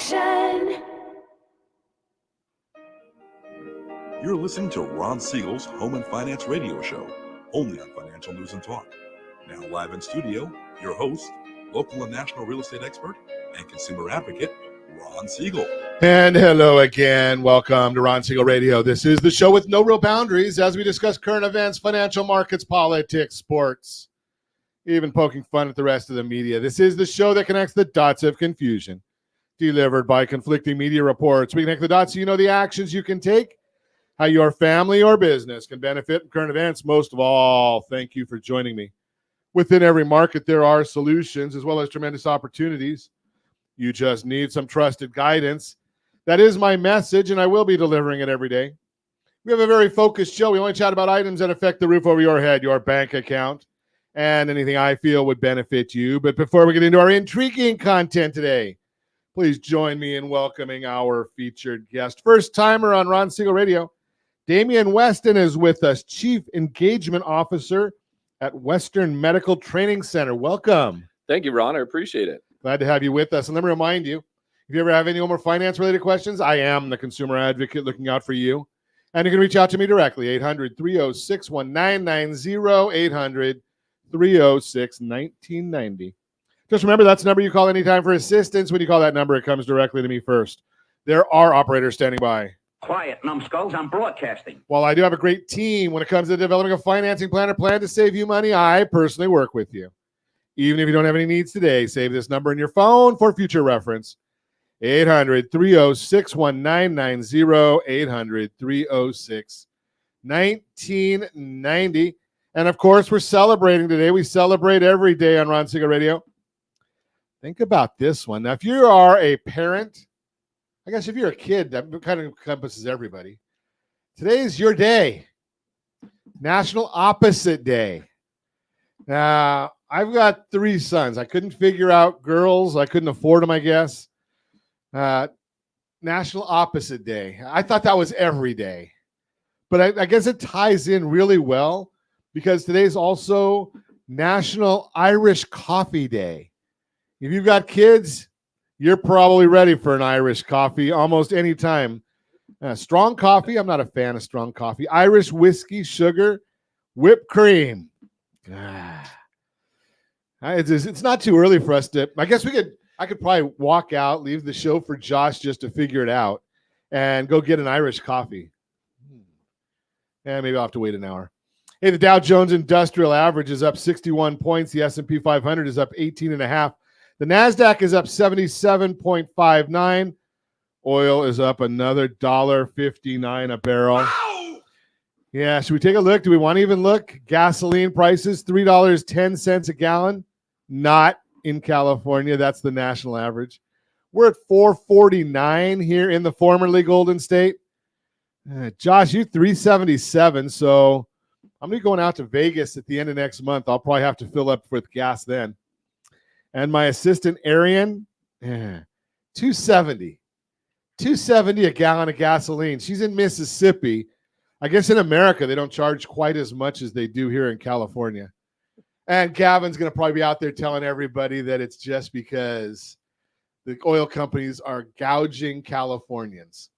action. You're listening to Ron Siegel's Home and Finance Radio Show, only on Financial News and Talk. Now live in studio, your host, local and national real estate expert and consumer advocate, Ron Siegel. And hello again. Welcome to Ron Siegel Radio. This is the show with no real boundaries as we discuss current events, financial markets, politics, sports, even poking fun at the rest of the media. This is the show that connects the dots of confusion, delivered by conflicting media reports. We connect the dots so you know the actions you can take, how your family or business can benefit from current events. Most of all, thank you for joining me. Within every market, there are solutions as well as tremendous opportunities. You just need some trusted guidance. That is my message, and I will be delivering it every day. We have a very focused show. We only chat about items that affect the roof over your head, your bank account, and anything I feel would benefit you. But before we get into our intriguing content today, please join me in welcoming our featured guest. First timer on Ron Siegel Radio, Damien Weston is with us, Chief Engagement Officer at Western Medical Training Center. Welcome. Thank you, Ron. I appreciate it. Glad to have you with us. And let me remind you, if you ever have any more finance-related questions, I am the consumer advocate looking out for you. And you can reach out to me directly, 800-306-1990, 800-306-1990. Just remember, that's the number you call anytime for assistance. When you call that number, it comes directly to me first. There are operators standing by. Quiet, numbskulls, I'm broadcasting. While I do have a great team when it comes to developing a financing plan or plan to save you money, I personally work with you. Even if you don't have any needs today, save this number in your phone for future reference. 800-306-1990, 800-306-1990. And of course, we're celebrating today. We celebrate every day on Ron Siegel Radio. Think about this one. Now, if you are a parent, I guess if you're a kid, that kind of encompasses everybody. Today is your day. National Opposite Day. Now, I've got 3 sons. I couldn't figure out girls. I couldn't afford them, I guess. National Opposite Day. I thought that was every day. But I guess it ties in really well because today's also National Irish Coffee Day. If you've got kids, you're probably ready for an Irish coffee almost any time. Strong coffee, I'm not a fan of strong coffee. Irish whiskey, sugar, whipped cream. It's not too early for us to, I guess I could probably walk out, leave the show for Josh just to figure it out and go get an Irish coffee. And maybe I'll have to wait an hour. Hey, the Dow Jones Industrial Average is up 61 points. The S&P 500 is up 18.5. The NASDAQ is up 77.59. Oil is up another $1.59 a barrel. Wow. Yeah, should we take a look? Do we want to even look? Gasoline prices, $3.10 a gallon. Not in California. That's the national average. We're at $4.49 here in the formerly Golden State. Josh, you $3.77. So I'm going to be going out to Vegas at the end of next month. I'll probably have to fill up with gas then. And my assistant, Arian, $2.70. $2.70 a gallon of gasoline. She's in Mississippi. I guess in America, they don't charge quite as much as they do here in California. And Gavin's going to probably be out there telling everybody that it's just because the oil companies are gouging Californians.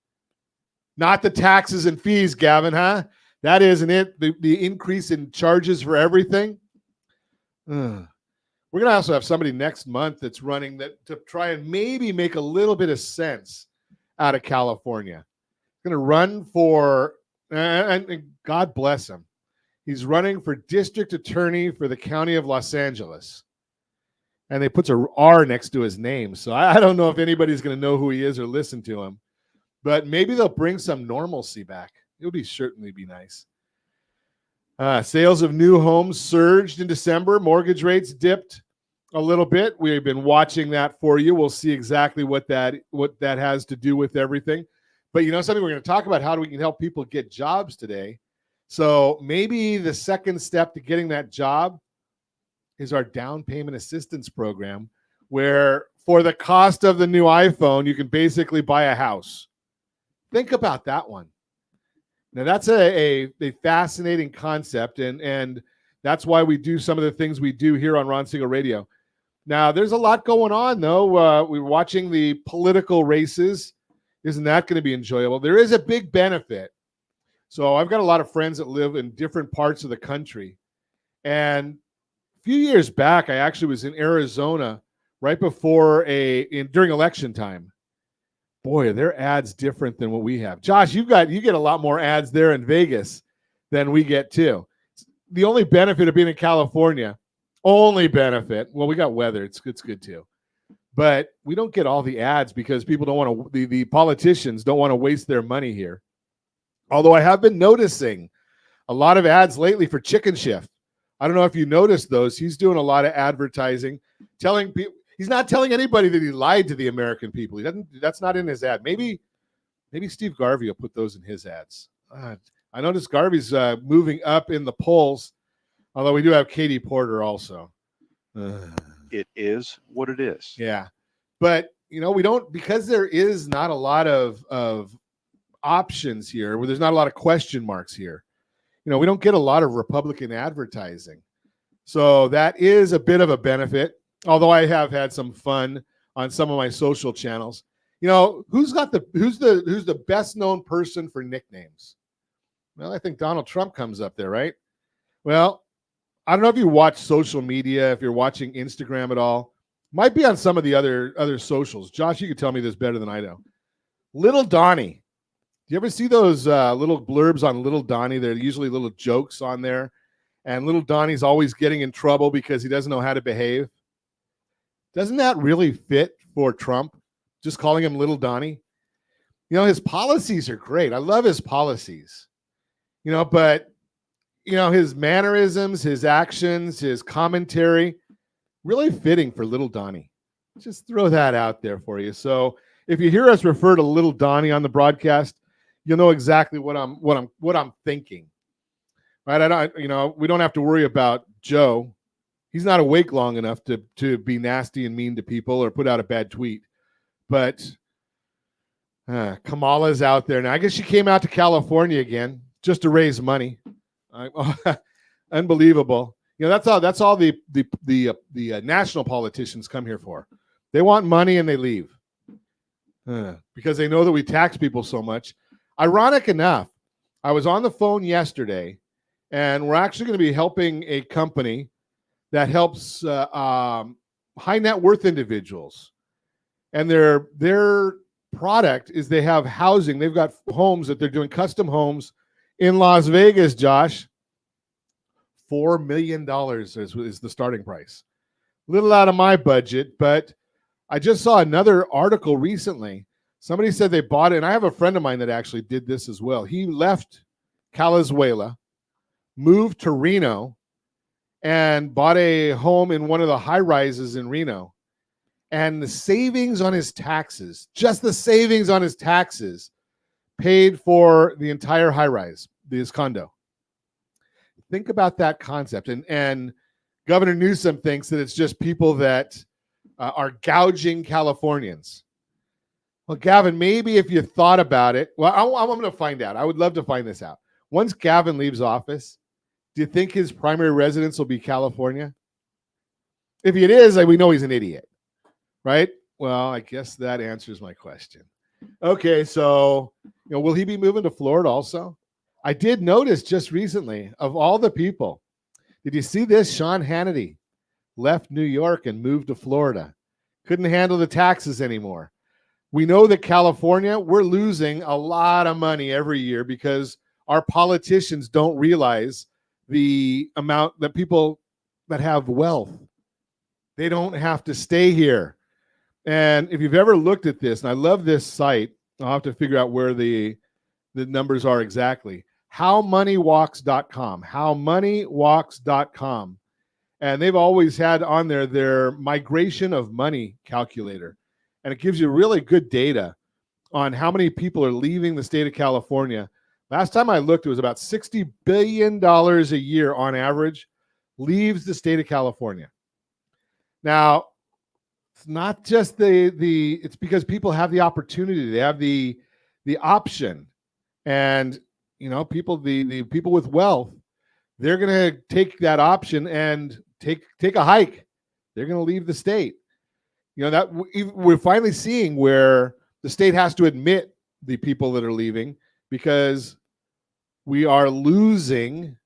Not the taxes and fees, Gavin, huh? That isn't it. The increase in charges for everything. We're going to also have somebody next month that's running that to try and maybe make a little bit of sense out of California. Going to run for, and God bless him. He's running for district attorney for the county of Los Angeles. And they puts a R next to his name. So I don't know if anybody's going to know who he is or listen to him. But maybe they'll bring some normalcy back. It would certainly be nice. Sales of new homes surged in December. Mortgage rates dipped a little bit. We've been watching that for you. We'll see exactly what that has to do with everything. But you know something, we're going to talk about how we can help people get jobs today. So maybe the second step to getting that job is our down payment assistance program, where for the cost of the new iPhone, you can basically buy a house. Think about that one. Now, that's a fascinating concept, and that's why we do some of the things we do here on Ron Siegel Radio. Now, there's a lot going on, though. We're watching the political races. Isn't that going to be enjoyable? There is a big benefit. So I've got a lot of friends that live in different parts of the country. And a few years back, I actually was in Arizona right before during election time. Boy, are their ads different than what we have. Josh, you get a lot more ads there in Vegas than we get too. The only benefit of being in California, well, we got weather. It's good too. But we don't get all the ads because people don't want to, the politicians don't want to waste their money here. Although I have been noticing a lot of ads lately for Chicken Shift. I don't know if you noticed those. He's doing a lot of advertising, telling people, he's not telling anybody that he lied to the American people. He doesn't, that's not in his ad. Maybe Steve Garvey will put those in his ads. I noticed Garvey's moving up in the polls, although we do have Katie Porter also. It is what it is. Yeah. But, we don't, because there is not a lot of options here, where there's not a lot of question marks here. We don't get a lot of Republican advertising. So that is a bit of a benefit, although I have had some fun on some of my social channels. Who's the best known person for nicknames? Well, I think Donald Trump comes up there, right? Well, I don't know if you watch social media, if you're watching Instagram at all. Might be on some of the other socials. Josh, you could tell me this better than I do. Little Donnie. Do you ever see those little blurbs on Little Donnie? They're usually little jokes on there. And Little Donnie's always getting in trouble because he doesn't know how to behave. Doesn't that really fit for Trump? Just calling him Little Donnie? His policies are great. I love his policies. But his mannerisms, his actions, his commentary, really fitting for Little Donnie. Just throw that out there for you. So if you hear us refer to Little Donnie on the broadcast, you'll know exactly what I'm thinking. Right? We don't have to worry about Joe. He's not awake long enough to be nasty and mean to people or put out a bad tweet. But Kamala's out there now. I guess she came out to California again just to raise money. Unbelievable. That's all the national politicians come here for. They want money and they leave because they know that we tax people so much. Ironic enough, I was on the phone yesterday, and we're actually going to be helping a company that helps high net worth individuals. And their product is they have housing. They've got homes that they're doing, custom homes in Las Vegas, Josh. $4 million is the starting price. A little out of my budget, but I just saw another article recently. Somebody said they bought it, and I have a friend of mine that actually did this as well. He left Calizuela, moved to Reno, and bought a home in one of the high rises in Reno. And the savings on his taxes, just the savings on his taxes, paid for the entire high rise, his condo. Think about that concept. And Governor Newsom thinks that it's just people that are gouging Californians. Well, Gavin, maybe if you thought about it, well, I'm going to find out. I would love to find this out. Once Gavin leaves office, do you think his primary residence will be California? If it is, we know he's an idiot, right? Well, I guess that answers my question. Okay, so will he be moving to Florida also? I did notice just recently, of all the people, did you see this? Sean Hannity left New York and moved to Florida. Couldn't handle the taxes anymore. We know that California, we're losing a lot of money every year because our politicians don't realize the amount that people that have wealth, they don't have to stay here. And if you've ever looked at this, and I love this site, I'll have to figure out where the numbers are exactly. Howmoneywalks.com. Howmoneywalks.com. And they've always had on there their migration of money calculator. And it gives you really good data on how many people are leaving the state of California. Last time I looked, it was about $60 billion a year on average leaves the state of California. Now, it's not just it's because people have the opportunity. They have the option. And, people, the people with wealth, they're going to take that option and take a hike. they're going to leave the state. That we're finally seeing where the state has to admit the people that are leaving because we are losing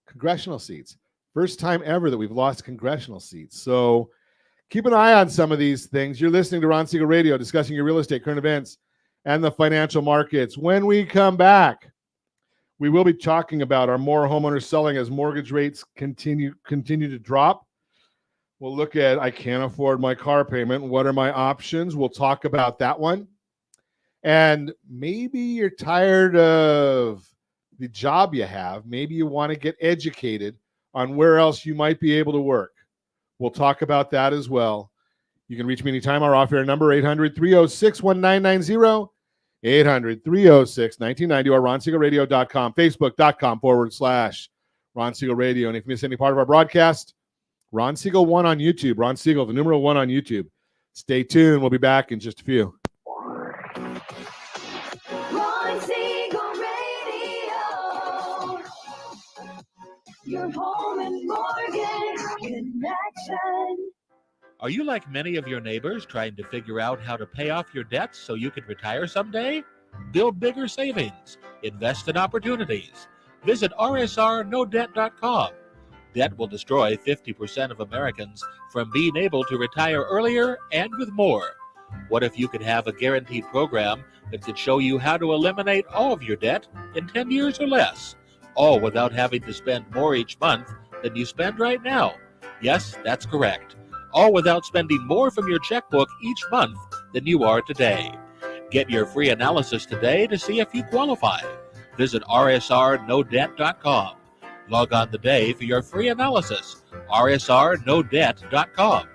congressional seats. First time ever that we've lost congressional seats. So keep an eye on some of these things. You're listening to Ron Siegel Radio, discussing your real estate, current events, and the financial markets. When we come back, we will be talking about are more homeowners selling as mortgage rates continue to drop. We'll look at, I can't afford my car payment. What are my options? We'll talk about that one. And maybe you're tired of the job you have. Maybe you want to get educated on where else you might be able to work. We'll talk about that as well. You can reach me anytime. Our off-air number, 800-306-1990, 800-306-1990, or ronsiegelradio.com, facebook.com/Ron Siegel Radio. And if you miss any part of our broadcast, Ron Siegel 1 on YouTube. Ron Siegel, the numeral 1 on YouTube. Stay tuned. We'll be back in just a few. Ron Siegel Radio, your home and mortgage connection. Are you like many of your neighbors trying to figure out how to pay off your debts so you can retire someday? Build bigger savings. Invest in opportunities. Visit rsrnodebt.com. Debt will destroy 50% of Americans from being able to retire earlier and with more. What if you could have a guaranteed program that could show you how to eliminate all of your debt in 10 years or less, all without having to spend more each month than you spend right now? Yes, that's correct. All without spending more from your checkbook each month than you are today. Get your free analysis today to see if you qualify. Visit rsrnodebt.com. Log on today for your free analysis, rsrnodebt.com.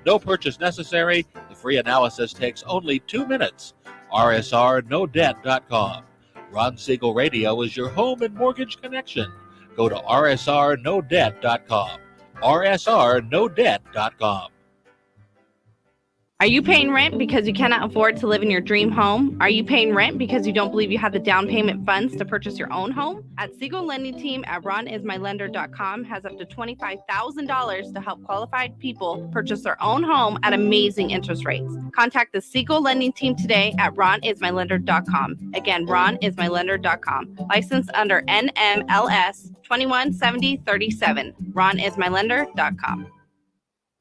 No purchase necessary. The free analysis takes only 2 minutes. rsrnodebt.com. Ron Siegel Radio is your home and mortgage connection. Go to rsrnodebt.com. rsrnodebt.com. Are you paying rent because you cannot afford to live in your dream home? Are you paying rent because you don't believe you have the down payment funds to purchase your own home? At Siegel Lending Team at ronismylender.com has up to $25,000 to help qualified people purchase their own home at amazing interest rates. Contact the Siegel Lending Team today at ronismylender.com. Again, ronismylender.com. Licensed under NMLS 217037. ronismylender.com.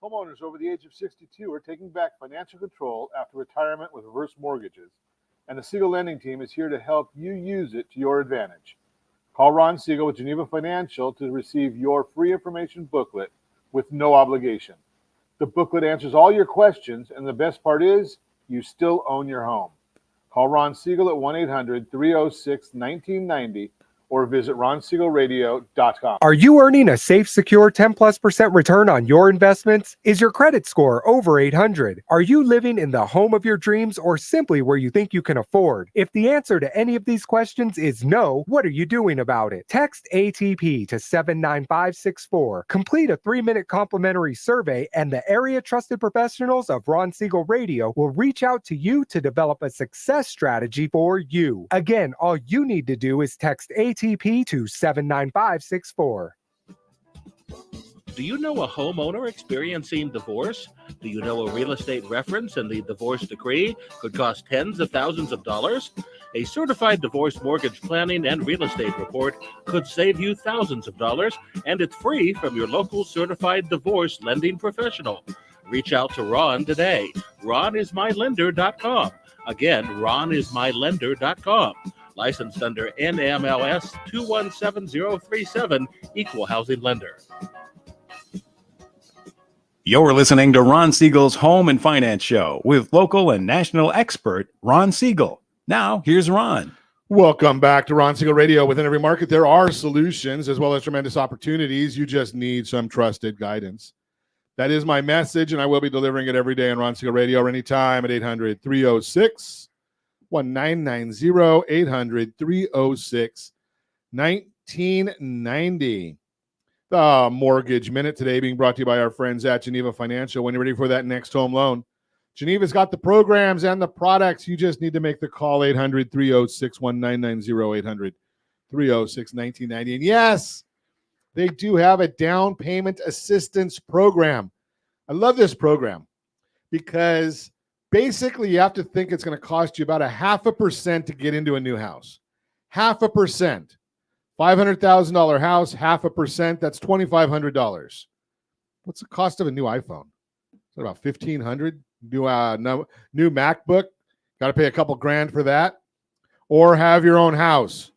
Homeowners over the age of 62 are taking back financial control after retirement with reverse mortgages, and the Siegel Lending Team is here to help you use it to your advantage. Call Ron Siegel with Geneva Financial to receive your free information booklet with no obligation. The booklet answers all your questions, and the best part is you still own your home. Call Ron Siegel at 1-800-306-1990 or visit ronsiegelradio.com. Are you earning a safe, secure 10+% return on your investments? Is your credit score over 800? Are you living in the home of your dreams or simply where you think you can afford? If the answer to any of these questions is no, what are you doing about it? Text ATP to 79564. Complete a 3-minute complimentary survey, and the area trusted professionals of Ron Siegel Radio will reach out to you to develop a success strategy for you. Again, all you need to do is text ATP to 79564. Do you know a homeowner experiencing divorce? Do you know a real estate reference and the divorce decree could cost tens of thousands of dollars? A certified divorce mortgage planning and real estate report could save you thousands of dollars, and it's free from your local certified divorce lending professional. Reach out to Ron today. ronismylender.com. Again, ronismylender.com. Licensed under NMLS 217037, Equal Housing Lender. You're listening to Ron Siegel's Home and Finance Show with local and national expert Ron Siegel. Now, here's Ron. Welcome back to Ron Siegel Radio. Within every market, there are solutions as well as tremendous opportunities. You just need some trusted guidance. That is my message, and I will be delivering it every day on Ron Siegel Radio or anytime at 800-306-1990, 800-306-1990. The Mortgage Minute today being brought to you by our friends at Geneva Financial. When you're ready for that next home loan, Geneva's got the programs and the products. You just need to make the call, 800-306-1990, 800-306-1990. And yes, they do have a down payment assistance program. I love this program because basically you have to think it's going to cost you about 0.5% to get into a new house. 0.5%. $500,000 house, 0.5%, that's $2,500. What's the cost of a new iPhone? Is it about $1,500? New MacBook, got to pay a couple grand for that. Or have your own house.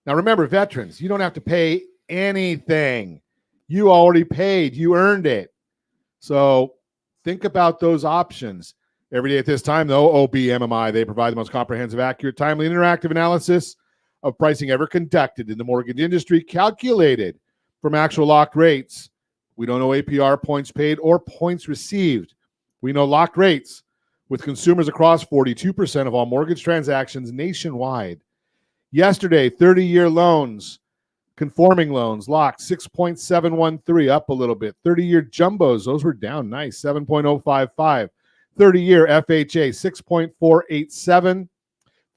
Now remember, veterans, you don't have to pay anything. You already paid. You earned it. So think about those options. Every day at this time, though, OBMMI, they provide the most comprehensive, accurate, timely, and interactive analysis of pricing ever conducted in the mortgage industry, calculated from actual locked rates. We don't know APR, points paid, or points received. We know locked rates with consumers across 42% of all mortgage transactions nationwide. Yesterday, 30-year loans, conforming loans, locked 6.713, up a little bit. 30-year jumbos, those were down nice, 7.055. 30-year FHA, 6.487.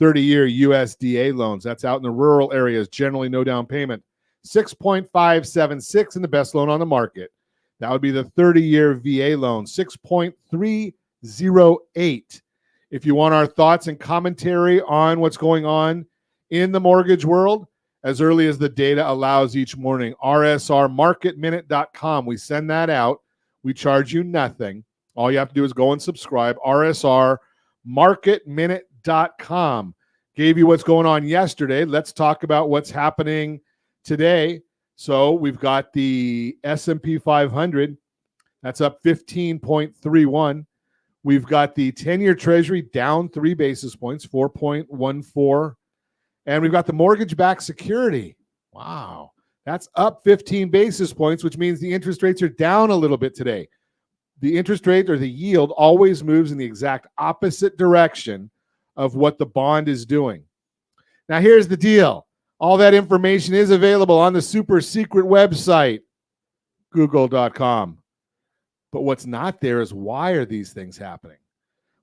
30-year USDA loans, that's out in the rural areas, generally no down payment, 6.576, and the best loan on the market. That would be the 30-year VA loan, 6.308. If you want our thoughts and commentary on what's going on in the mortgage world, as early as the data allows each morning, rsrmarketminute.com. We send that out. We charge you nothing. All you have to do is go and subscribe, rsrmarketminute.com. Gave you what's going on yesterday. Let's talk about what's happening today. So we've got the S&P 500. That's up 15.31. We've got the 10-year Treasury down 3 basis points, 4.14. And we've got the mortgage-backed security. Wow. That's up 15 basis points, which means the interest rates are down a little bit today. The interest rate or the yield always moves in the exact opposite direction of what the bond is doing. Now, here's the deal. All that information is available on the super secret website, google.com. But what's not there is why are these things happening?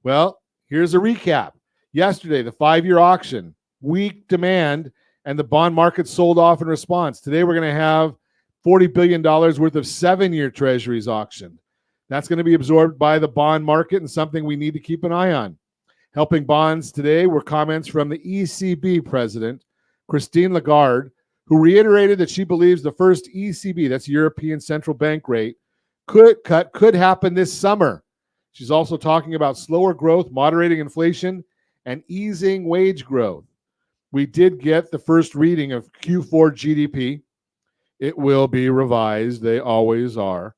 Well, here's a recap. Yesterday, the 5-year auction, weak demand, and the bond market sold off in response. Today, we're going to have $40 billion worth of 7-year treasuries auctioned. That's going to be absorbed by the bond market and something we need to keep an eye on. Helping bonds today were comments from the ECB president, Christine Lagarde, who reiterated that she believes the first ECB, that's European Central Bank rate, could happen this summer. She's also talking about slower growth, moderating inflation, and easing wage growth. We did get the first reading of Q4 GDP. It will be revised. They always are.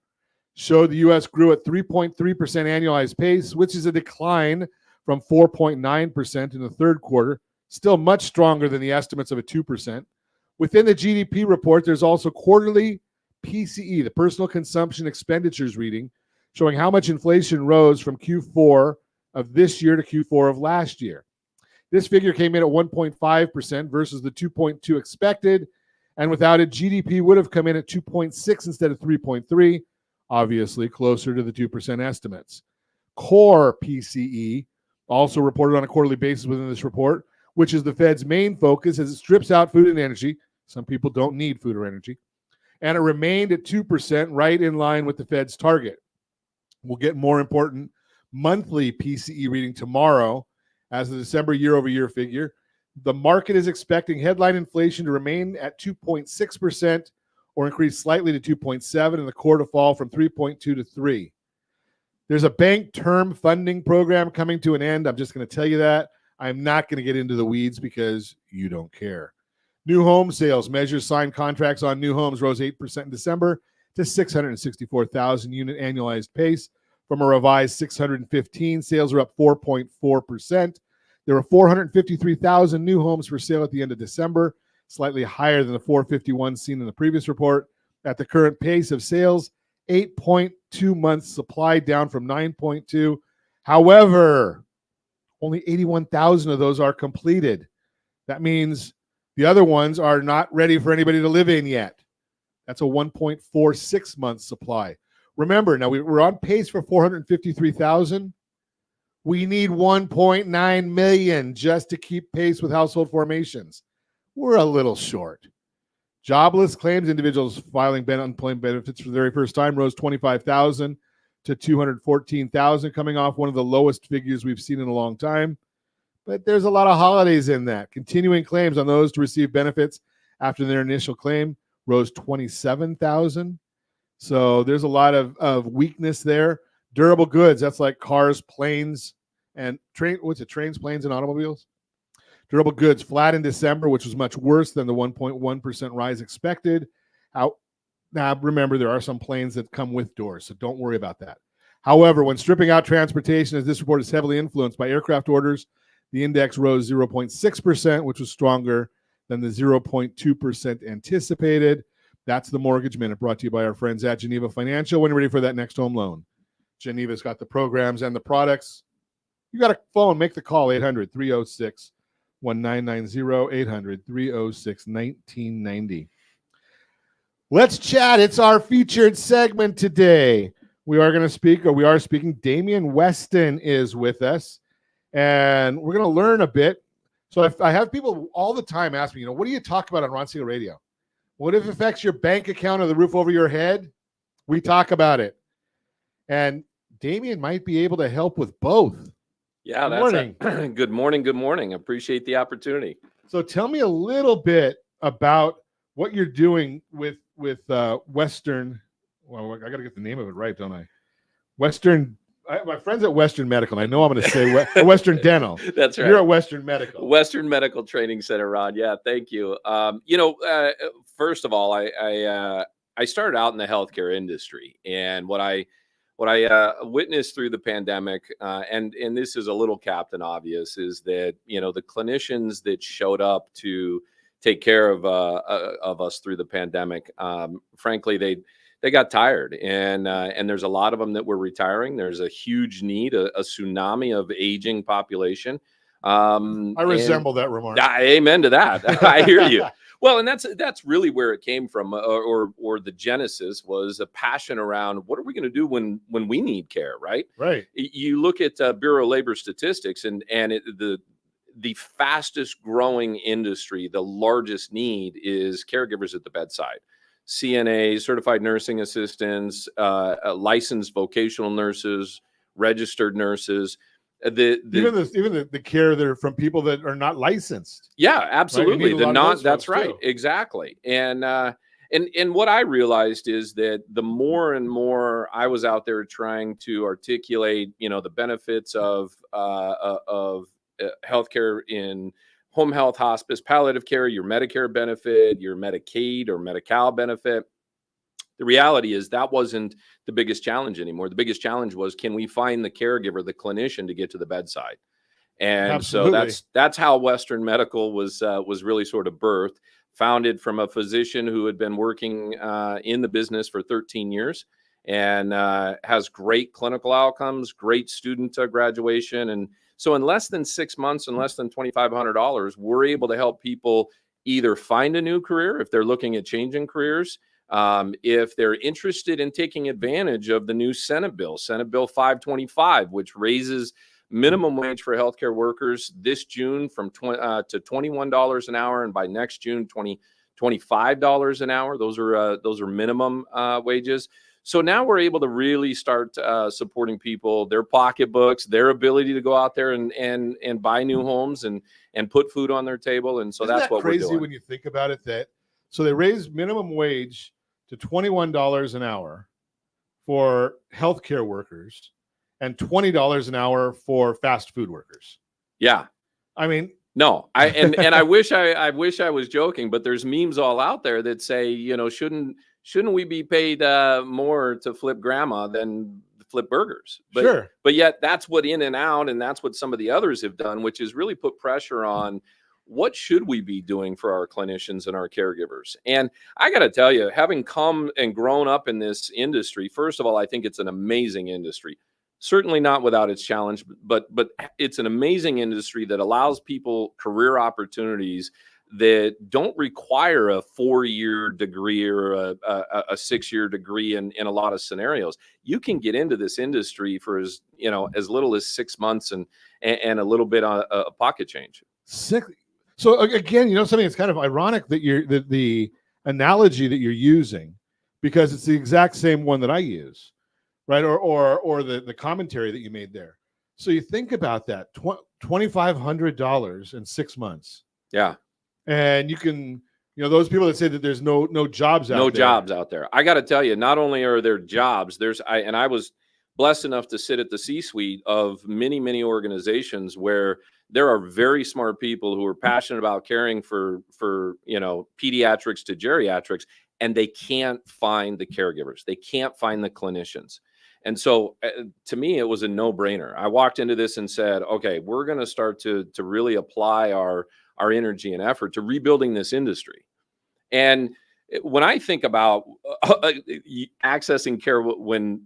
Showed the U.S. grew at 3.3% annualized pace, which is a decline from 4.9% in the third quarter, still much stronger than the estimates of a 2%. Within the GDP report, there's also quarterly PCE, the personal consumption expenditures reading, showing how much inflation rose from Q4 of this year to Q4 of last year. This figure came in at 1.5% versus the 2.2 expected, and without it, GDP would have come in at 2.6 instead of 3.3, obviously closer to the 2% estimates. Core PCE, also reported on a quarterly basis within this report, which is the Fed's main focus as it strips out food and energy. Some people don't need food or energy. And it remained at 2%, right in line with the Fed's target. We'll get more important monthly PCE reading tomorrow as the December year-over-year figure. The market is expecting headline inflation to remain at 2.6% or increase slightly to 2.7%, and the core to fall from 3.2 to 3. There's a bank term funding program coming to an end. I'm just going to tell you that. I'm not going to get into the weeds because you don't care. New home sales, measures signed contracts on new homes rose 8% in December to 664,000 unit annualized pace from a revised 615. Sales are up 4.4%. There were 453,000 new homes for sale at the end of December, slightly higher than the 451 seen in the previous report. At the current pace of sales, 8.2 months supply, down from 9.2. However, only 81,000 of those are completed. That means the other ones are not ready for anybody to live in yet. That's a 1.46 month supply. Remember, now we're on pace for 453,000. We need 1.9 million just to keep pace with household formations. We're a little short. Jobless claims, individuals filing unemployment benefits for the very first time, rose 25,000 to 214,000, coming off one of the lowest figures we've seen in a long time. But there's a lot of holidays in that. Continuing claims on those to receive benefits after their initial claim rose 27,000. So there's a lot of weakness there. Durable goods, that's like cars, planes, and trains, planes, and automobiles. Durable goods flat in December, which was much worse than the 1.1% rise expected. Now, remember, there are some planes that come with doors, so don't worry about that. However, when stripping out transportation, as this report is heavily influenced by aircraft orders, the index rose 0.6%, which was stronger than the 0.2% anticipated. That's the Mortgage Minute, brought to you by our friends at Geneva Financial. When you're ready for that next home loan, Geneva's got the programs and the products. You got a phone, make the call, 800-306-1990, 800-306-1990. Let's chat. It's our featured segment today. We are speaking. Damien Weston is with us, and we're going to learn a bit. So I have people all the time ask me, what do you talk about on Ron Siegel Radio? What if it affects your bank account or the roof over your head? We talk about it. And Damien might be able to help with both. Yeah, good morning. Good morning. Appreciate the opportunity. So tell me a little bit about what you're doing with Western. Well, I got to get the name of it right, don't I? My friends at Western Medical. And I know I'm going to say Western Dental. That's right. You're at Western Medical. Western Medical Training Center, Ron. Yeah, thank you. First of all, I started out in the healthcare industry, and what I witnessed through the pandemic, and this is a little Captain Obvious, is that the clinicians that showed up to take care of us through the pandemic, frankly, they got tired, and there's a lot of them that were retiring. There's a huge need, a tsunami of aging population. I resemble that remark. Amen to that. I hear you. Well, and that's really where it came from, or the genesis was a passion around what are we going to do when we need care, right? Right. You look at Bureau of Labor Statistics, and the fastest growing industry, the largest need is caregivers at the bedside. CNAs, certified nursing assistants, licensed vocational nurses, registered nurses. Even the care that are from people that are not licensed. Yeah, absolutely. Right? That's right. Too. Exactly. And what I realized is that the more and more I was out there trying to articulate, the benefits of healthcare in home health, hospice, palliative care, your Medicare benefit, your Medicaid or Medi-Cal benefit. The reality is that wasn't the biggest challenge anymore. The biggest challenge was, can we find the caregiver, the clinician, to get to the bedside? And Absolutely. So that's how Western Medical was really sort of birthed, founded from a physician who had been working in the business for 13 years and has great clinical outcomes, great student graduation. And so in less than 6 months and less than $2,500, we're able to help people either find a new career if they're looking at changing careers, if they're interested in taking advantage of the new Senate Bill 525, which raises minimum wage for healthcare workers this June from to $21 an hour, and by next June, $25 an hour. Those are minimum wages. So now we're able to really start supporting people, their pocketbooks, their ability to go out there and buy new homes and put food on their table. And so Isn't that's that what we're crazy doing. when you think about it. So they raised minimum wage to $21 an hour for healthcare workers and $20 an hour for fast food workers. Yeah. I mean, no, I wish I was joking, but there's memes all out there that say, shouldn't we be paid more to flip grandma than flip burgers? But, sure. But yet that's what In and Out, and that's what some of the others have done, which is really put pressure on what should we be doing for our clinicians and our caregivers. And I got to tell you, having come and grown up in this industry, first of all, I think it's an amazing industry. Certainly not without its challenge, but it's an amazing industry that allows people career opportunities that don't require a 4-year degree or a 6-year degree in a lot of scenarios. You can get into this industry for as little as 6 months and a little bit on a pocket change. So again, something that's kind of ironic that the analogy that you're using, because it's the exact same one that I use. right? Or the commentary that you made there. So you think about that, $2,500 in 6 months. Yeah. And you can, those people that say that there's no jobs out there. No jobs out there. I got to tell you, not only are there jobs, I was blessed enough to sit at the C-suite of many, many organizations where there are very smart people who are passionate about caring for pediatrics to geriatrics, and they can't find the caregivers. They can't find the clinicians. And so to me, it was a no-brainer. I walked into this and said, okay, we're going to start to really apply our energy and effort to rebuilding this industry. And when I think about accessing care when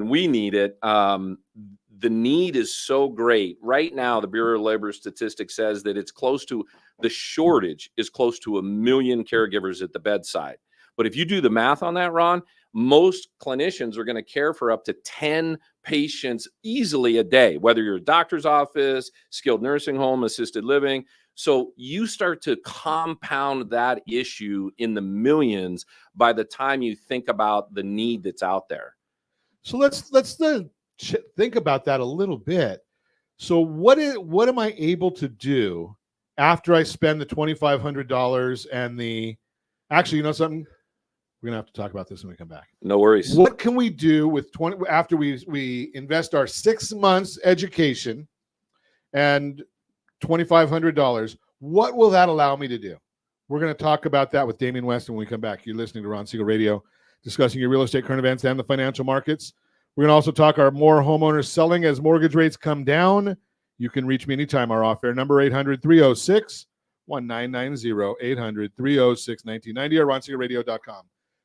we need it, the need is so great. Right now, the Bureau of Labor Statistics says that the shortage is close to 1 million caregivers at the bedside. But if you do the math on that, Ron, most clinicians are going to care for up to 10 patients easily a day, whether you're a doctor's office, skilled nursing home, assisted living. So you start to compound that issue in the millions by the time you think about the need that's out there. So let's think about that a little bit. So what am I able to do after I spend the $2,500 and actually, you know something? We're gonna have to talk about this when we come back. No worries. What can we do with after we invest our 6 months education and $2,500? What will that allow me to do? We're going to talk about that with Damien Weston when we come back. You're listening to Ron Siegel Radio, discussing your real estate, current events, and the financial markets. We're going to also talk our more homeowners selling as mortgage rates come down. You can reach me anytime. Our off-air number, 800-306-1990, 800-306-1990, or ronsiegelradio.com.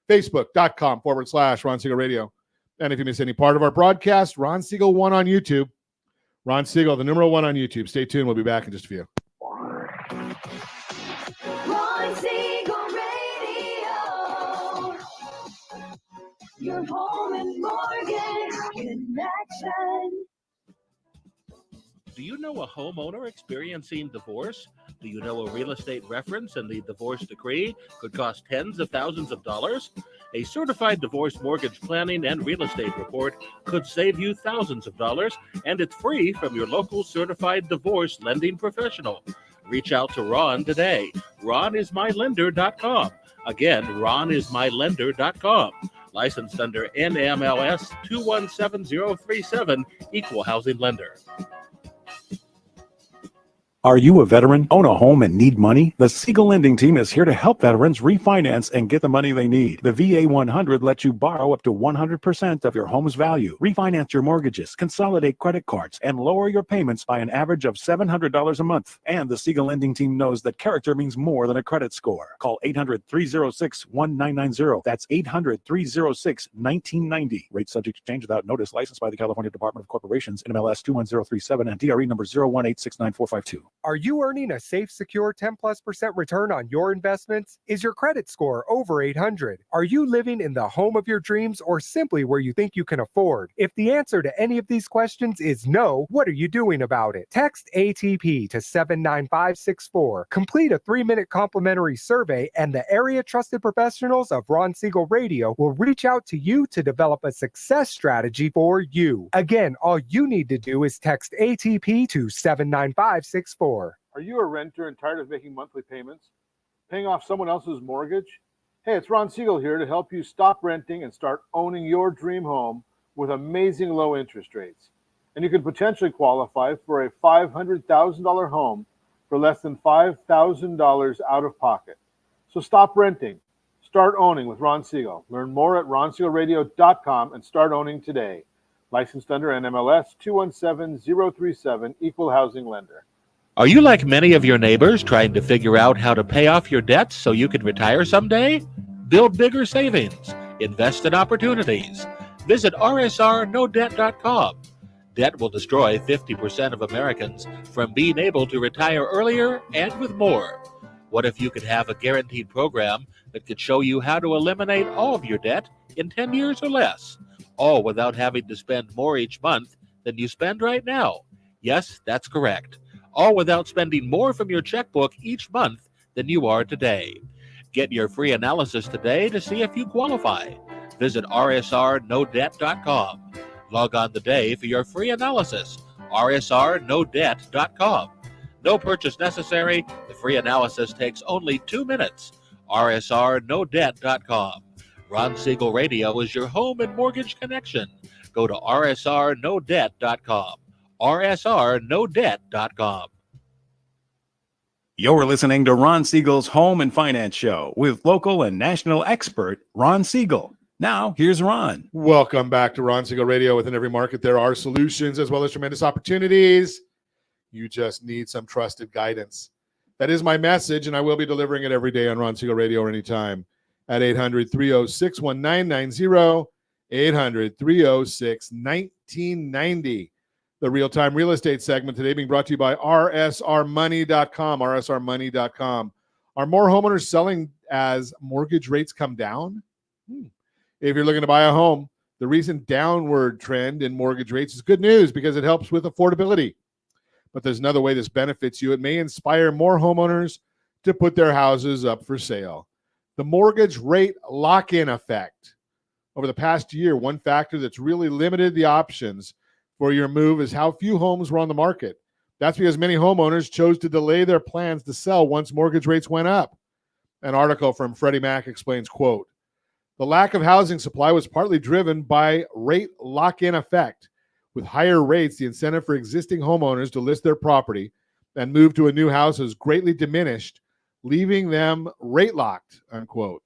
Facebook.com/Ron Siegel Radio. And if you miss any part of our broadcast, Ron Siegel 1 on YouTube. Ron Siegel, the number 1 on YouTube. Stay tuned. We'll be back in just a few. Ron Siegel Radio. Your home and mortgage connection. Do you know a homeowner experiencing divorce? Do you know a real estate reference and the divorce decree could cost tens of thousands of dollars? A certified divorce mortgage planning and real estate report could save you thousands of dollars, and it's free from your local certified divorce lending professional. Reach out to Ron today. RonIsMyLender.com. Again, RonIsMyLender.com. Licensed under NMLS 217037, Equal Housing Lender. Are you a veteran, own a home, and need money? The Siegel Lending Team is here to help veterans refinance and get the money they need. The VA 100 lets you borrow up to 100% of your home's value, refinance your mortgages, consolidate credit cards, and lower your payments by an average of $700 a month. And the Siegel Lending Team knows that character means more than a credit score. Call 800-306-1990. That's 800-306-1990. Rate subject to change without notice. Licensed by the California Department of Corporations, NMLS 21037, and DRE number 018694552. Are you earning a safe, secure 10+% return on your investments? Is your credit score over 800? Are you living in the home of your dreams or simply where you think you can afford? If the answer to any of these questions is no, what are you doing about it? Text ATP to 79564. Complete a 3-minute complimentary survey, and the area trusted professionals of Ron Siegel Radio will reach out to you to develop a success strategy for you. Again, all you need to do is text ATP to 79564. Are you a renter and tired of making monthly payments? Paying off someone else's mortgage? Hey, it's Ron Siegel here to help you stop renting and start owning your dream home with amazing low interest rates. And you could potentially qualify for a $500,000 home for less than $5,000 out of pocket. So stop renting. Start owning with Ron Siegel. Learn more at ronsiegelradio.com and start owning today. Licensed under NMLS 217037, Equal Housing Lender. Are you like many of your neighbors trying to figure out how to pay off your debts so you can retire someday? Build bigger savings. Invest in opportunities. Visit rsrnodebt.com. Debt will destroy 50% of Americans from being able to retire earlier and with more. What if you could have a guaranteed program that could show you how to eliminate all of your debt in 10 years or less, all without having to spend more each month than you spend right now? Yes, that's correct. All without spending more from your checkbook each month than you are today. Get your free analysis today to see if you qualify. Visit rsrnodebt.com. Log on today for your free analysis. rsrnodebt.com. No purchase necessary. The free analysis takes only 2 minutes. rsrnodebt.com. Ron Siegel Radio is your home and mortgage connection. Go to rsrnodebt.com. rsrnodebt.com. You're listening to Ron Siegel's Home and Finance Show with local and national expert Ron Siegel. Now, here's Ron. Welcome back to Ron Siegel Radio. Within every market, there are solutions as well as tremendous opportunities. You just need some trusted guidance. That is my message, and I will be delivering it every day on Ron Siegel Radio or anytime at 800-306-1990, 800-306-1990. The real-time real estate segment today being brought to you by rsrmoney.com, rsrmoney.com. Are more homeowners selling as mortgage rates come down? If you're looking to buy a home, the recent downward trend in mortgage rates is good news because it helps with affordability. But there's another way this benefits you. It may inspire more homeowners to put their houses up for sale. The mortgage rate lock-in effect. Over the past year, one factor that's really limited the options for your move is how few homes were on the market. That's because many homeowners chose to delay their plans to sell once mortgage rates went up. An article from Freddie Mac explains, quote, the lack of housing supply was partly driven by rate lock-in effect. With higher rates, the incentive for existing homeowners to list their property and move to a new house is greatly diminished, leaving them rate locked, unquote.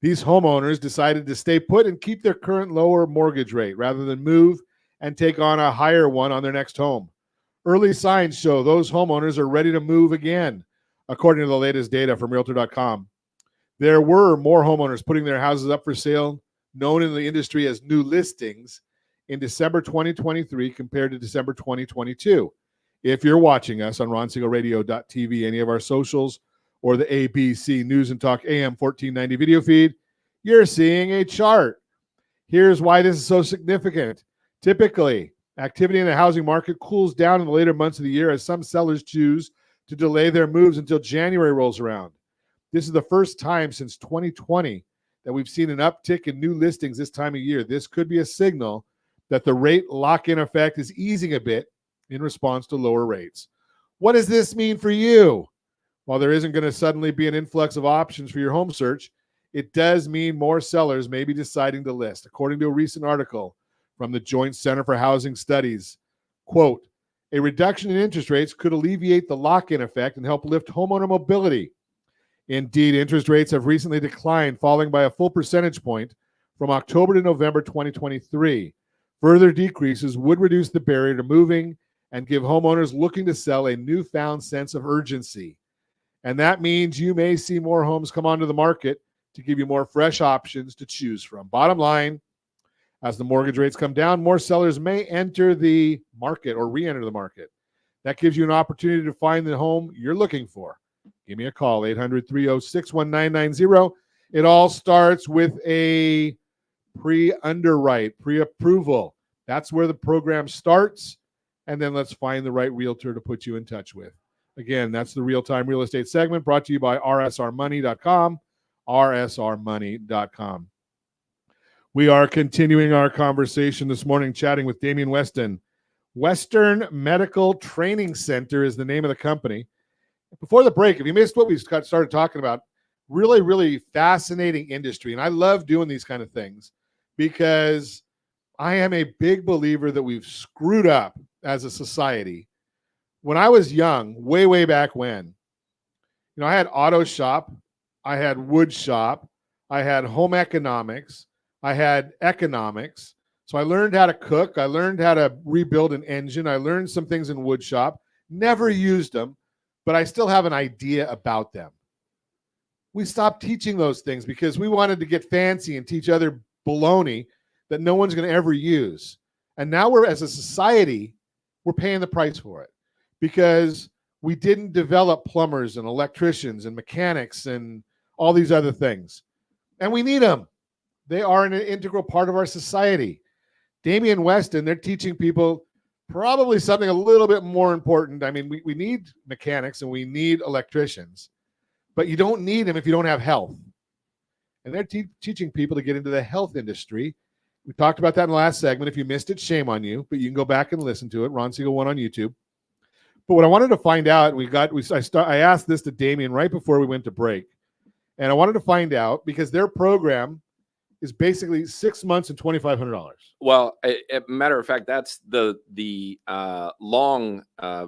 These homeowners decided to stay put and keep their current lower mortgage rate rather than move and take on a higher one on their next home. Early signs show those homeowners are ready to move again, according to the latest data from Realtor.com. There were more homeowners putting their houses up for sale, known in the industry as new listings, in December 2023 compared to December 2022. If you're watching us on RonSiegelRadio.tv, any of our socials, or the ABC News and Talk AM 1490 video feed, you're seeing a chart. Here's why this is so significant. Typically, activity in the housing market cools down in the later months of the year as some sellers choose to delay their moves until January rolls around. This is the first time since 2020 that we've seen an uptick in new listings this time of year. This could be a signal that the rate lock-in effect is easing a bit in response to lower rates. What does this mean for you? While there isn't going to suddenly be an influx of options for your home search, it does mean more sellers may be deciding to list. According to a recent article from the Joint Center for Housing Studies, quote, a reduction in interest rates could alleviate the lock-in effect and help lift homeowner mobility. Indeed, interest rates have recently declined, falling by a full percentage point from October to November 2023. Further decreases would reduce the barrier to moving and give homeowners looking to sell a newfound sense of urgency. And that means you may see more homes come onto the market to give you more fresh options to choose from. Bottom line, as the mortgage rates come down, more sellers may enter the market or re-enter the market. That gives you an opportunity to find the home you're looking for. Give me a call, 800-306-1990. It all starts with a pre-underwrite, pre-approval. That's where the program starts, and then let's find the right realtor to put you in touch with. Again, that's the real-time real estate segment brought to you by rsrmoney.com, rsrmoney.com. We are continuing our conversation this morning, chatting with Damien Weston. Western Medical Training Center is the name of the company. Before the break, if you missed what we started talking about, really, really fascinating industry. And I love doing these kind of things because I am a big believer that we've screwed up as a society. When I was young, way, way back when, I had auto shop, I had wood shop, I had home economics, I had economics. So I learned how to cook. I learned how to rebuild an engine. I learned some things in wood shop, never used them, but I still have an idea about them. We stopped teaching those things because we wanted to get fancy and teach other baloney that no one's going to ever use. And now as a society, we're paying the price for it because we didn't develop plumbers and electricians and mechanics and all these other things. And we need them. They are an integral part of our society. Damien Weston, they're teaching people probably something a little bit more important. I mean, we need mechanics and we need electricians, but you don't need them if you don't have health. and they're teaching people to get into the health industry. We talked about that in the last segment. If you missed it, shame on you, but you can go back and listen to it. Ron Siegel 1 on YouTube. But what I wanted to find out, I asked this to Damien right before we went to break, and I wanted to find out because their program is basically 6 months and $2,500. Well, matter of fact, that's the long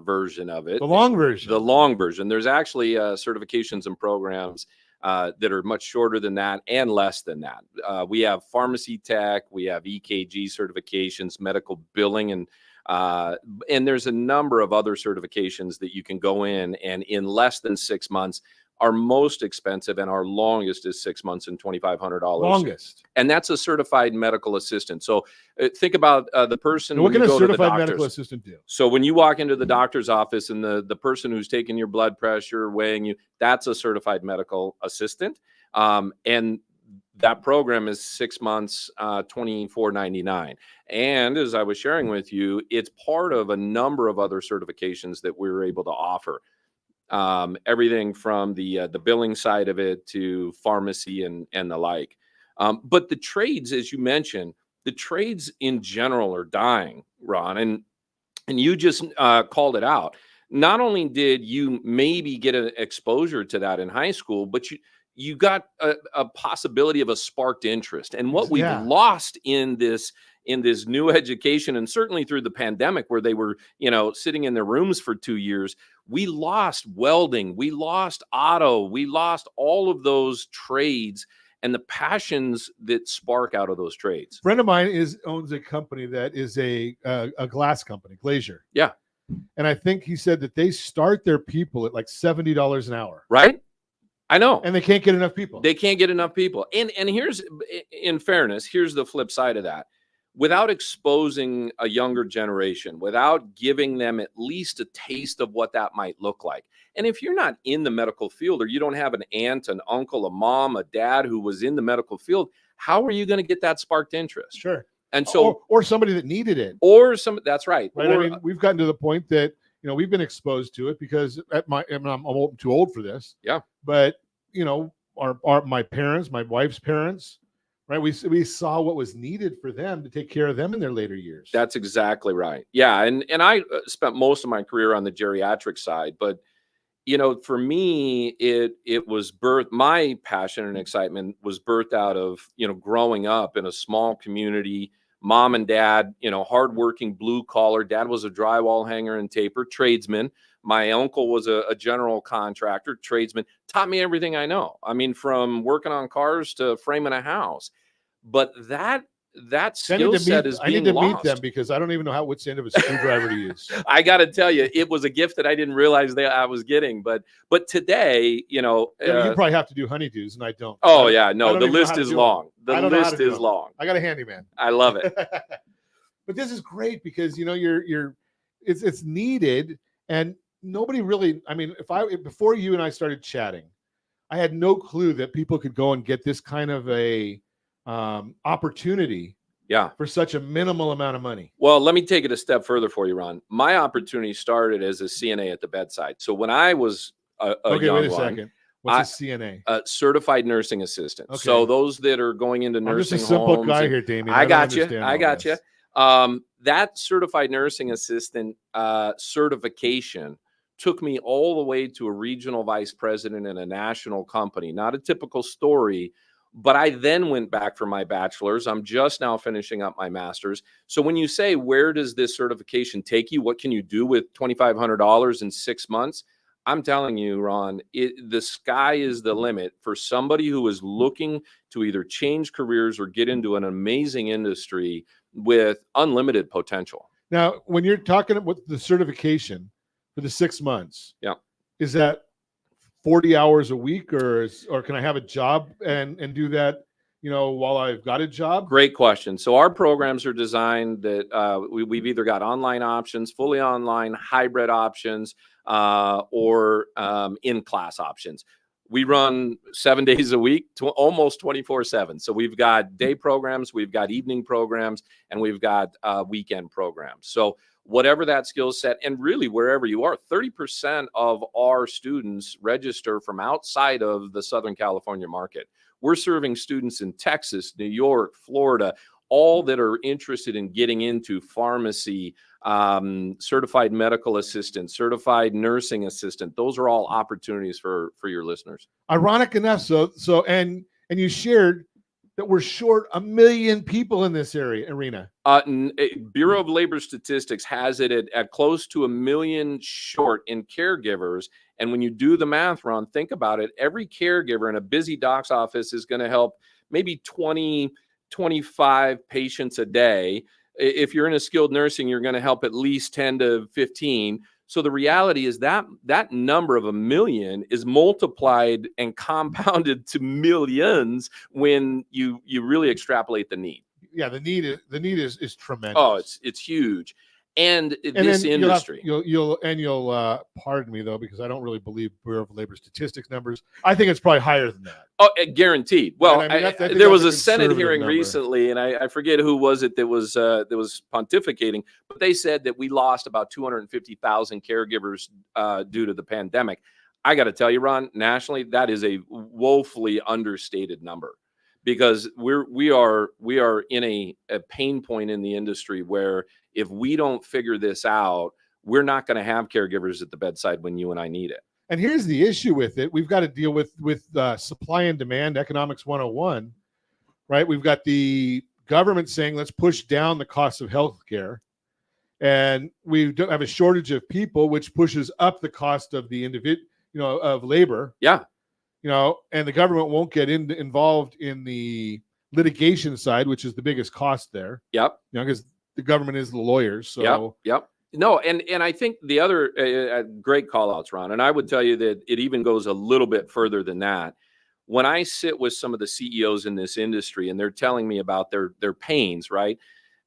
version of it. The long version. The long version. There's actually certifications and programs that are much shorter than that and less than that. We have pharmacy tech, we have EKG certifications, medical billing, and there's a number of other certifications that you can go in less than 6 months. Our most expensive and our longest is 6 months and $2,500. Longest. And that's a certified medical assistant. So think about the person. Now, what can a certified medical assistant do? So when you walk into the doctor's office and the person who's taking your blood pressure, weighing you, that's a certified medical assistant. And that program is 6 months, $24.99. And as I was sharing with you, it's part of a number of other certifications that we were able to offer. Everything from the billing side of it to pharmacy and the like. But the trades, as you mentioned, the trades in general are dying, Ron, and you just called it out. Not only did you maybe get an exposure to that in high school, but you got a possibility of a sparked interest. And what we've lost in this new education, and certainly through the pandemic where they were, sitting in their rooms for 2 years, we lost welding, we lost auto, we lost all of those trades and the passions that spark out of those trades. A friend of mine owns a company that is a glass company, Glazier. Yeah. And I think he said that they start their people at like $70 an hour. Right? I know. And they can't get enough people. They can't get enough people. And here's, in fairness, here's the flip side of that. Without exposing a younger generation, without giving them at least a taste of what that might look like. And if you're not in the medical field, or you don't have an aunt, an uncle, a mom, a dad who was in the medical field, how are you going to get that sparked interest? Sure. And so, or somebody that needed it, that's right. Right. Or, I mean, we've gotten to the point that, we've been exposed to it because I'm too old for this. Yeah. But, my parents, my wife's parents, right? We saw what was needed for them to take care of them in their later years. That's exactly right. Yeah. And I spent most of my career on the geriatric side, but for me, it was my passion and excitement was birthed out of, growing up in a small community, mom and dad, hardworking, blue collar. Dad was a drywall hanger and taper, tradesman. My uncle was a general contractor, tradesman, taught me everything I know. I mean, from working on cars to framing a house. But that skill set is being lost. I need to meet them because I don't even know which end of a screwdriver to use. I got to tell you, it was a gift that I didn't realize that I was getting. But today, you probably have to do honeydews, and I don't. Oh yeah, no, the list is long. The list is long. I got a handyman. I love it. But this is great because it's needed, and nobody really. I mean, before you and I started chatting, I had no clue that people could go and get this kind of a opportunity for such a minimal amount of money. Well, let me take it a step further for you, Ron. My opportunity started as a CNA at the bedside. So when I was a young wait a second. What's a CNA? A certified nursing assistant. Okay. So those that are going into nursing homes. I'm just a simple guy here, Damien. I got you. That certified nursing assistant certification took me all the way to a regional vice president in a national company. Not a typical story. But I then went back for my bachelor's. I'm just now finishing up my master's. So when you say, where does this certification take you? What can you do with $2,500 in 6 months? I'm telling you, Ron, the sky is the limit for somebody who is looking to either change careers or get into an amazing industry with unlimited potential. Now, when you're talking about the certification for the 6 months, is that 40 hours a week, or can I have a job and do that, while I've got a job? Great question. So our programs are designed that we've either got online options, fully online, hybrid options, or in-class options. We run 7 days a week, almost 24/7. So we've got day programs, we've got evening programs, and we've got weekend programs. So whatever that skill set, and really wherever you are. 30% of our students register from outside of the Southern California market. We're serving students in Texas, New York, Florida, all that are interested in getting into pharmacy, certified medical assistant, certified nursing assistant. Those are all opportunities for your listeners. Ironic enough, and you shared that we're short 1 million people in this arena. Bureau of Labor Statistics has it at close to 1 million short in caregivers. And when you do the math, Ron, think about it. Every caregiver in a busy doc's office is going to help maybe 20, 25 patients a day. If you're in a skilled nursing, you're going to help at least 10 to 15. So the reality is that number of 1 million is multiplied and compounded to millions when you really extrapolate the need. Yeah, the need is tremendous. Oh, it's huge. And this industry. You'll pardon me though, because I don't really believe Bureau of Labor Statistics numbers. I think it's probably higher than that. Oh, guaranteed. Well, I think there was that's a Senate conservative hearing number recently, and I forget who was it that was pontificating, but they said that we lost about 250,000 caregivers due to the pandemic. I got to tell you, Ron, nationally, that is a woefully understated number, because we are in a pain point in the industry where if we don't figure this out, we're not going to have caregivers at the bedside when you and I need it. And here's the issue with it. We've got to deal with supply and demand, economics 101, right? We've got the government saying, let's push down the cost of healthcare. And we don't have a shortage of people, which pushes up the cost of the of labor. Yeah. And the government won't get involved in the litigation side, which is the biggest cost there. Yep. Because the government is the lawyers. So Yep. No, and I think the other great call outs, Ron, and I would tell you that it even goes a little bit further than that. When I sit with some of the CEOs in this industry and they're telling me about their pains, right?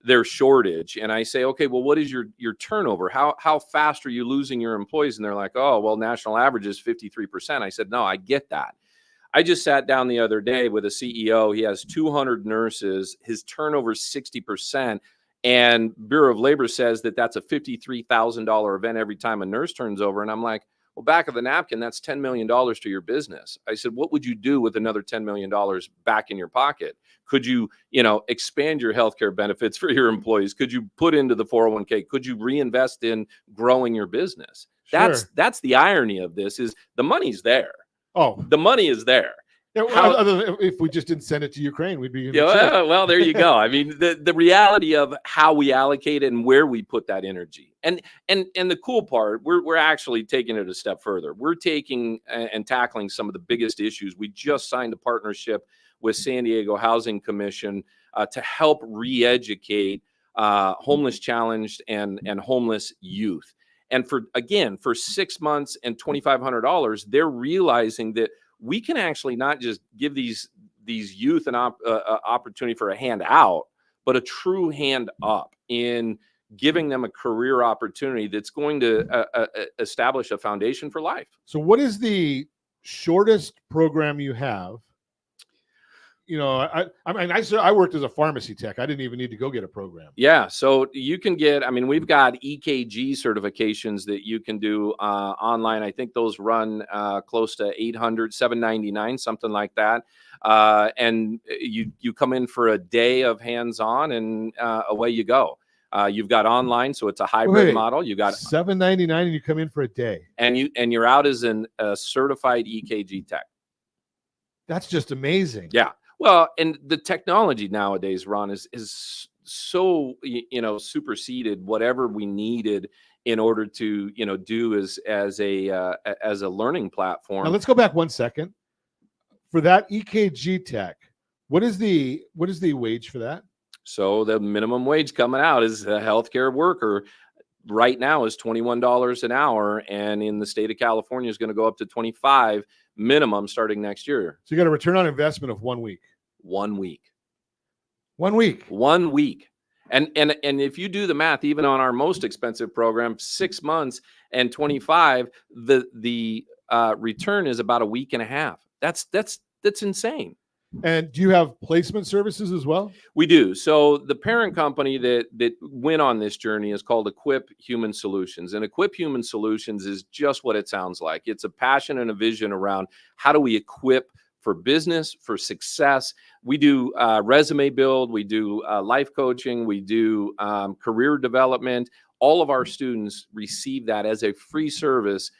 Their shortage. And I say, okay, well, what is your turnover? How fast are you losing your employees? And they're like, oh, well, national average is 53%. I said, no, I get that. I just sat down the other day with a CEO. He has 200 nurses. His turnover is 60%. And Bureau of Labor says that that's a $53,000 event every time a nurse turns over. And I'm like, well, back of the napkin, that's $10 million to your business. I said, what would you do with another $10 million back in your pocket? Could you, expand your healthcare benefits for your employees? Could you put into the 401k? Could you reinvest in growing your business? Sure. That's the irony of this, is the money's there. Oh, the money is there. Yeah, other than if we just didn't send it to Ukraine, we'd be. Well, there you go. I mean, the reality of how we allocate it and where we put that energy, and the cool part, we're actually taking it a step further. We're taking and tackling some of the biggest issues. We just signed a partnership with San Diego Housing Commission to help re-educate homeless challenged and homeless youth. And for 6 months and $2,500, they're realizing that we can actually not just give these youth an opportunity for a hand out, but a true hand up in giving them a career opportunity that's going to establish a foundation for life. So what is the shortest program you have? I worked as a pharmacy tech. I didn't even need to go get a program. Yeah. So you can get, we've got EKG certifications that you can do online. I think those run close to $800, $799, something like that. And you come in for a day of hands-on and away you go. You've got online, so it's a hybrid model. You got $799 and you come in for a day. And you're out as a certified EKG tech. That's just amazing. Yeah. Well, and the technology nowadays, Ron, is so superseded whatever we needed in order to do as a learning platform. Now let's go back 1 second. For that EKG tech, what is the wage for that? So the minimum wage coming out as a healthcare worker right now is $21 an hour, and in the state of California is going to go up to $25 minimum starting next year. So you got a return on investment of 1 week. 1 week. 1 week. 1 week. And if you do the math, even on our most expensive program, 6 months and 25, the return is about a week and a half. That's insane. And do you have placement services as well? We do. So the parent company that went on this journey is called Equip Human Solutions. And Equip Human Solutions is just what it sounds like. It's a passion and a vision around how do we equip for business, for success. We do resume build, we do life coaching, we do career development. All of our students receive that as a free service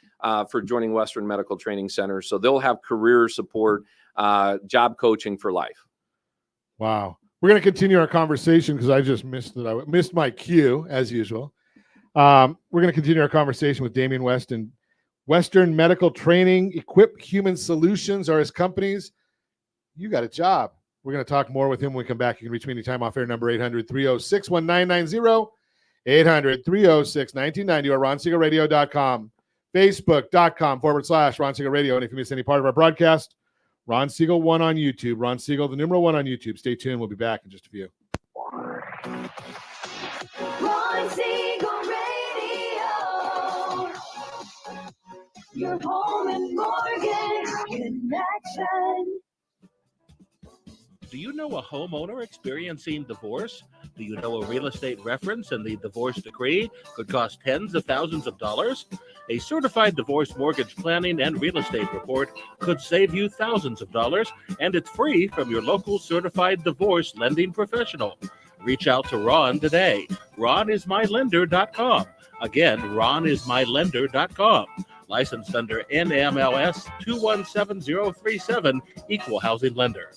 for joining Western Medical Training Center. So they'll have career support, job coaching for life. Wow. We're going to continue our conversation because I just missed it. I missed my cue as usual. We're going to continue our conversation with Damien Weston. Western Medical Training, Equip Human Solutions are his companies. You got a job. We're going to talk more with him when we come back. You can reach me anytime off air, number 800-306-1990, 800-306-1990, or RonSiegelRadio.com, Facebook.com/Ron Siegel Radio. And if you miss any part of our broadcast, Ron Siegel 1 on YouTube. Ron Siegel, the numeral 1 on YouTube. Stay tuned. We'll be back in just a few. Ron Siegel Radio. Your home and mortgage connection. Do you know a homeowner experiencing divorce? Do you know a real estate reference and the divorce decree could cost tens of thousands of dollars? A certified divorce mortgage planning and real estate report could save you thousands of dollars, and it's free from your local certified divorce lending professional. Reach out to Ron today. RonIsMyLender.com. Again, RonIsMyLender.com. Licensed under NMLS 217037, Equal Housing Lender.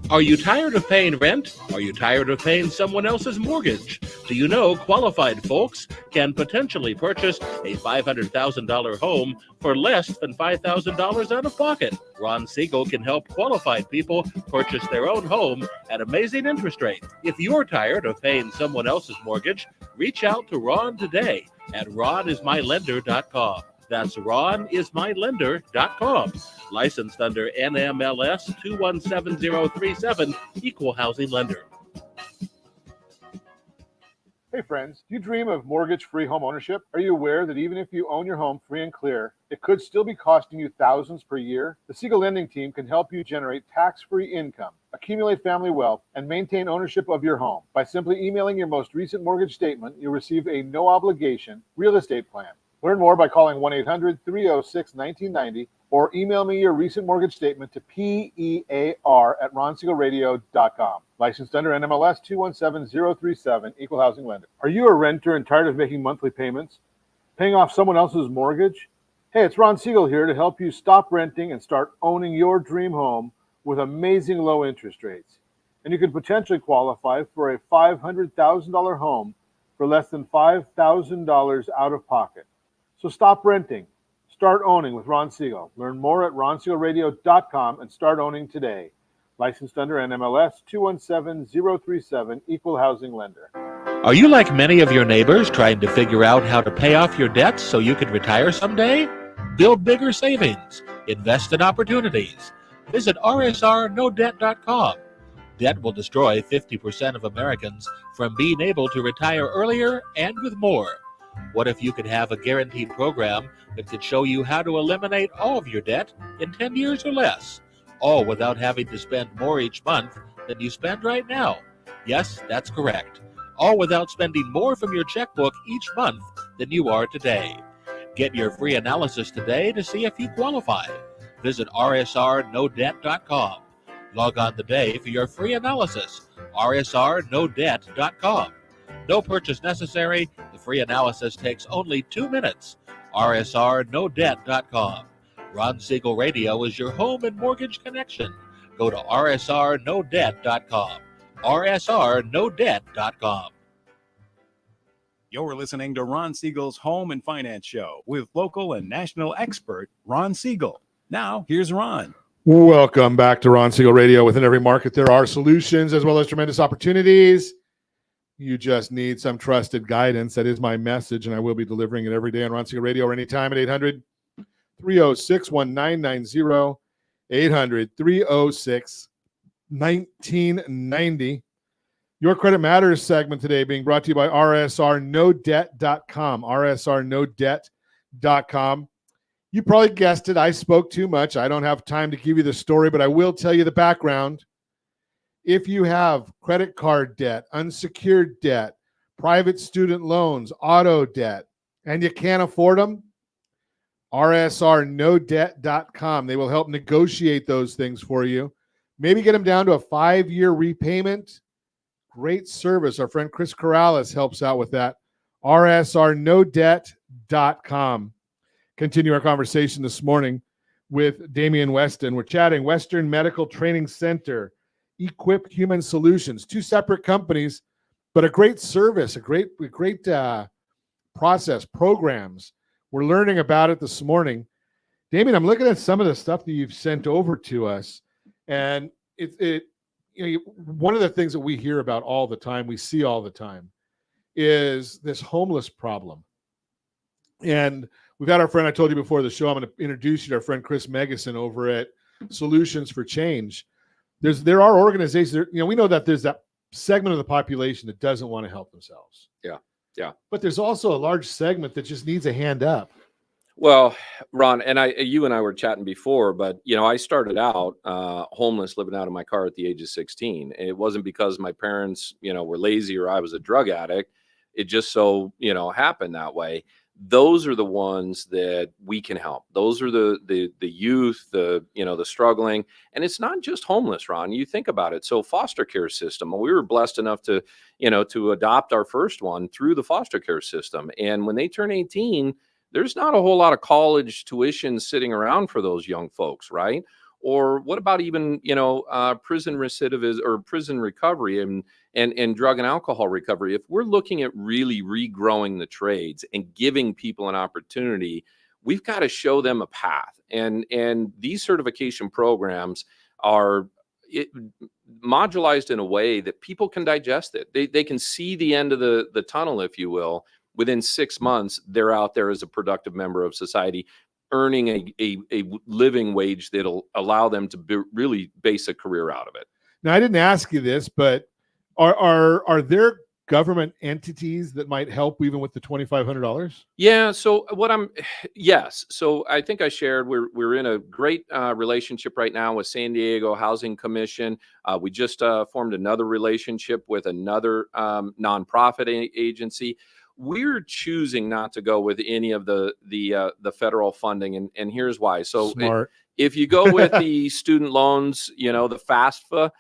Are you tired of paying rent? Are you tired of paying someone else's mortgage? Do you know qualified folks can potentially purchase a $500,000 home for less than $5,000 out of pocket? Ron Siegel can help qualified people purchase their own home at amazing interest rates. If you're tired of paying someone else's mortgage, reach out to Ron today at RonIsMyLender.com. That's RonIsMyLender.com. Licensed under NMLS 217037, Equal Housing Lender. Hey friends, do you dream of mortgage-free home ownership? Are you aware that even if you own your home free and clear, it could still be costing you thousands per year? The Siegel Lending Team can help you generate tax-free income, accumulate family wealth, and maintain ownership of your home. By simply emailing your most recent mortgage statement, you'll receive a no-obligation real estate plan. Learn more by calling 1-800-306-1990 or email me your recent mortgage statement to PEAR@RonSiegelRadio.com. Licensed under NMLS 217037, Equal Housing Lender. Are you a renter and tired of making monthly payments? Paying off someone else's mortgage? Hey, it's Ron Siegel here to help you stop renting and start owning your dream home with amazing low interest rates. And you could potentially qualify for a $500,000 home for less than $5,000 out of pocket. So stop renting. Start owning with Ron Siegel. Learn more at RonSiegelRadio.com and start owning today. Licensed under NMLS 217037, Equal Housing Lender. Are you like many of your neighbors trying to figure out how to pay off your debts so you can retire someday? Build bigger savings. Invest in opportunities. Visit RSRNoDebt.com. Debt will destroy 50% of Americans from being able to retire earlier and with more. What if you could have a guaranteed program that could show you how to eliminate all of your debt in 10 years or less, all without having to spend more each month than you spend right now? Yes, that's correct. All without spending more from your checkbook each month than you are today. Get your free analysis today to see if you qualify. Visit RSRNoDebt.com. Log on today for your free analysis, RSRNoDebt.com. No purchase necessary. The free analysis takes only 2 minutes. RSRNoDebt.com. Ron Siegel Radio is your home and mortgage connection. Go to RSRNoDebt.com. RSRNoDebt.com. You're listening to Ron Siegel's Home and Finance Show with local and national expert Ron Siegel. Now, here's Ron. Welcome back to Ron Siegel Radio. Within every market, there are solutions as well as tremendous opportunities. You just need some trusted guidance. That is my message, and I will be delivering it every day on Ron Siegel Radio or anytime at 800-306-1990, 800-306-1990. Your Credit Matters segment today being brought to you by RSRNoDebt.com, RSRNoDebt.com. You probably guessed it. I spoke too much. I don't have time to give you the story, but I will tell you the background. If you have credit card debt, unsecured debt, private student loans, auto debt, and you can't afford them, rsrnodebt.com. They will help negotiate those things for you. Maybe get them down to a 5-year repayment. Great service. Our friend Chris Corrales helps out with that. rsrnodebt.com. Continue our conversation this morning with Damien Weston. We're chatting Western Medical Training Center, Equip Human Solutions, 2 separate companies, but a great service, a great process, programs. We're learning about it this morning. Damien, I'm looking at some of the stuff that you've sent over to us, and one of the things that we hear about all the time, we see all the time, is this homeless problem. And we've got our friend, I told you before the show, I'm going to introduce you to our friend Chris Megison over at Solutions for Change. There are organizations, we know that there's that segment of the population that doesn't want to help themselves. Yeah. But there's also a large segment that just needs a hand up. Well, Ron, and you and I were chatting before, but I started out homeless, living out of my car at the age of 16. It wasn't because my parents, were lazy or I was a drug addict. It just so, happened that way. Those are the ones that we can help. Those are the youth, the struggling. And it's not just homeless, Ron. You think about it. So foster care system, we were blessed enough to adopt our first one through the foster care system. And when they turn 18, there's not a whole lot of college tuition sitting around for those young folks, right? Or what about even, prison recidivism or prison recovery and drug and alcohol recovery? If we're looking at really regrowing the trades and giving people an opportunity, we've got to show them a path. And these certification programs are modularized in a way that people can digest it. They can see the end of the tunnel, if you will. Within 6 months, they're out there as a productive member of society, earning a living wage that'll allow them to really base a career out of it. Now, I didn't ask you this, but are there government entities that might help even with the $2,500? Yeah. So yes. So I think I shared we're in a great relationship right now with San Diego Housing Commission. We just formed another relationship with another nonprofit agency. We're choosing not to go with any of the federal funding, and here's why. So if you go with the student loans, the FAFSA,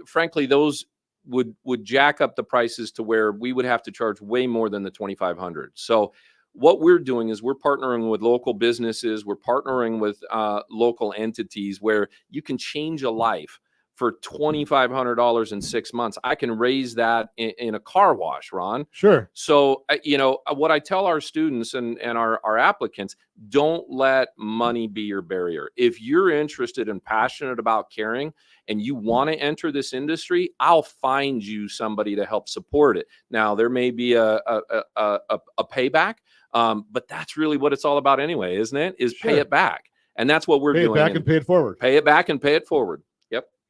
frankly, those would jack up the prices to where we would have to charge way more than the $2,500. So what we're doing is we're partnering with local businesses, we're partnering with local entities where you can change a life for $2,500 in 6 months. I can raise that in a car wash, Ron. Sure. So, what I tell our students and our applicants, don't let money be your barrier. If you're interested and passionate about caring and you want to enter this industry, I'll find you somebody to help support it. Now, there may be a payback, but that's really what it's all about anyway, isn't it? Is pay it back. And that's what we're doing. Pay it back and pay it forward. Pay it back and pay it forward.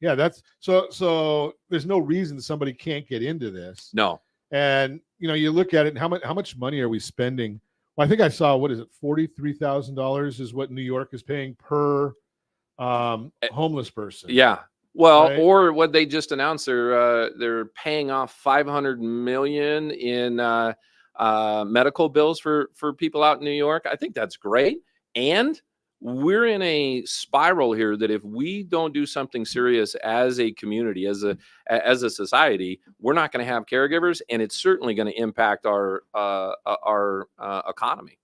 Yeah, that's so there's no reason somebody can't get into this. No. And you look at it, and how much money are we spending? Well, I think I saw, what is it, $43,000 is what New York is paying per homeless person. Yeah. Well, right? Or what they just announced, they're paying off $500 million in medical bills for people out in New York. I think that's great. And we're in a spiral here that if we don't do something serious as a community, as a society, we're not going to have caregivers, and it's certainly going to impact our economy.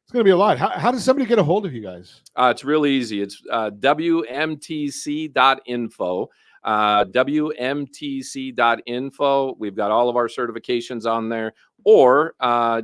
It's going to be a lot. How does somebody get a hold of you guys? It's really easy. It's WMTC.info. WMTC.info. We've got all of our certifications on there. Or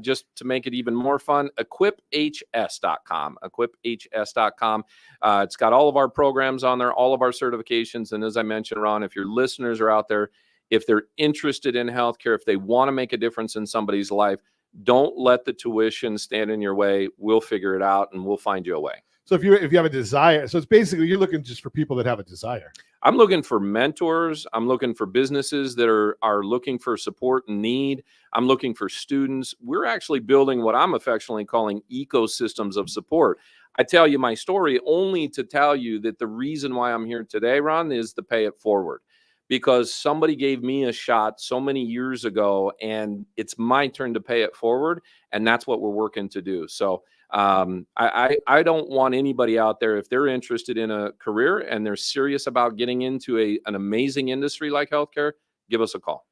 just to make it even more fun, equiphs.com. Equiphs.com. It's got all of our programs on there, all of our certifications. And as I mentioned, Ron, if your listeners are out there, if they're interested in healthcare, if they want to make a difference in somebody's life, don't let the tuition stand in your way. We'll figure it out and we'll find you a way. So if you have a desire, so it's basically you're looking just for people that have a desire. I'm looking for mentors. I'm looking for businesses that are looking for support and need. I'm looking for students. We're actually building what I'm affectionately calling ecosystems of support. I tell you my story only to tell you that the reason why I'm here today, Ron, is to pay it forward. Because somebody gave me a shot so many years ago, and it's my turn to pay it forward. And that's what we're working to do. So I don't want anybody out there, if they're interested in a career and they're serious about getting into an amazing industry like healthcare, give us a call.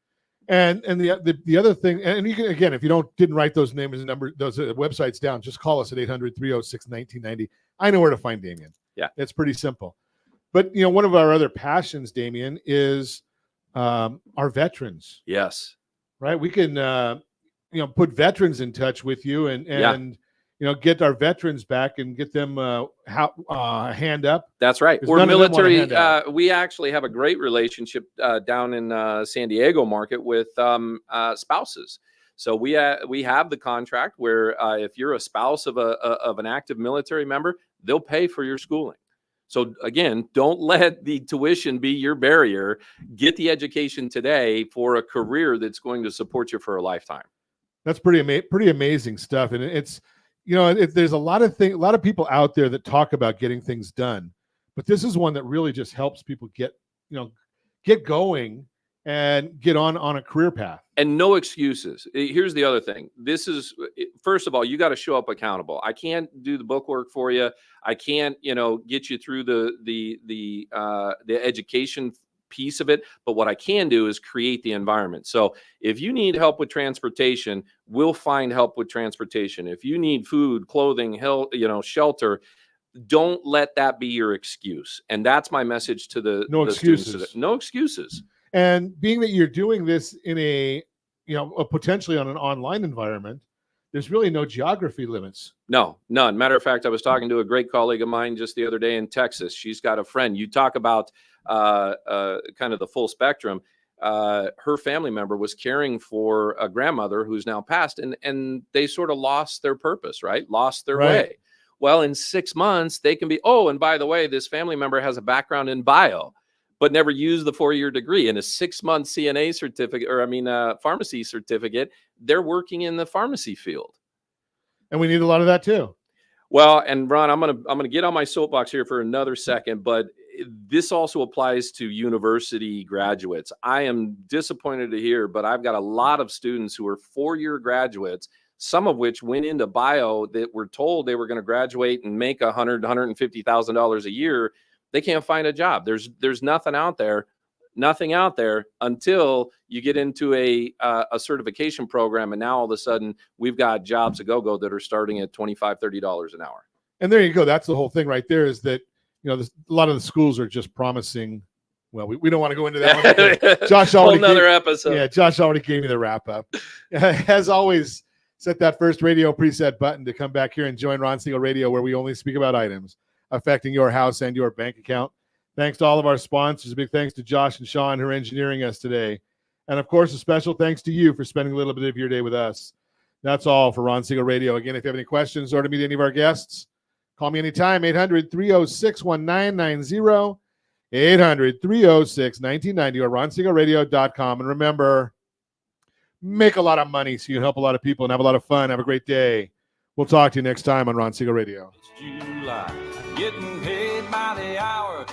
And the other thing, and you can, again, if you didn't write those names and numbers, those websites down, just call us at 800-306-1990. I know where to find Damien. Yeah, it's pretty simple. But one of our other passions, Damien, is our veterans. Yes, right. We can put veterans in touch with you and get our veterans back and get them a hand up. That's right. We're military. We actually have a great relationship down in San Diego market with spouses. So we have the contract where if you're a spouse of an active military member, they'll pay for your schooling. So again, don't let the tuition be your barrier. Get the education today for a career that's going to support you for a lifetime. That's pretty amazing stuff. And it's, there's a lot of people out there that talk about getting things done, but this is one that really just helps people get going and get on a career path. And no excuses. Here's the other thing. This is, first of all, you got to show up accountable. I can't do the book work for you. I can't, get you through the education piece of it. But what I can do is create the environment. So if you need help with transportation, we'll find help with transportation. If you need food, clothing, health, shelter, don't let that be your excuse. And that's my message to the excuses. Students. No excuses. And being that you're doing this in a potentially on an online environment, there's really no geography limits. No, none. Matter of fact, I was talking to a great colleague of mine just the other day in Texas. She's got a friend. You talk about kind of the full spectrum. Her family member was caring for a grandmother who's now passed, and they sort of lost their purpose, right? Lost their way. Well, in 6 months, they can be, and by the way, this family member has a background in bio, but never used the 4-year degree. In a 6-month CNA certificate, pharmacy certificate, they're working in the pharmacy field. And we need a lot of that too. Well, and Ron, I'm gonna get on my soapbox here for another second, but this also applies to university graduates. I am disappointed to hear, but I've got a lot of students who are 4-year graduates, some of which went into bio that were told they were going to graduate and make $150,000 a year. They can't find a job. There's nothing out there until you get into a certification program. And now all of a sudden we've got jobs a go that are starting at $25, $30 an hour. And there you go. That's the whole thing right there, is that, a lot of the schools are just promising. Well, we don't want to go into that one. Josh already another episode. Yeah. Josh already gave me the wrap up. As always, set that first radio preset button to come back here and join Ron Siegel Radio, where we only speak about items affecting your house and your bank account. Thanks to all of our sponsors. A big thanks to Josh and Sean, who are engineering us today. And of course, a special thanks to you for spending a little bit of your day with us. That's all for Ron Siegel Radio. Again, if you have any questions or to meet any of our guests, call me anytime, 800-306-1990, 800-306-1990, or ronsiegelradio.com. And remember, make a lot of money so you help a lot of people and have a lot of fun. Have a great day. We'll talk to you next time on Ron Siegel Radio. It's July, getting paid by the hour.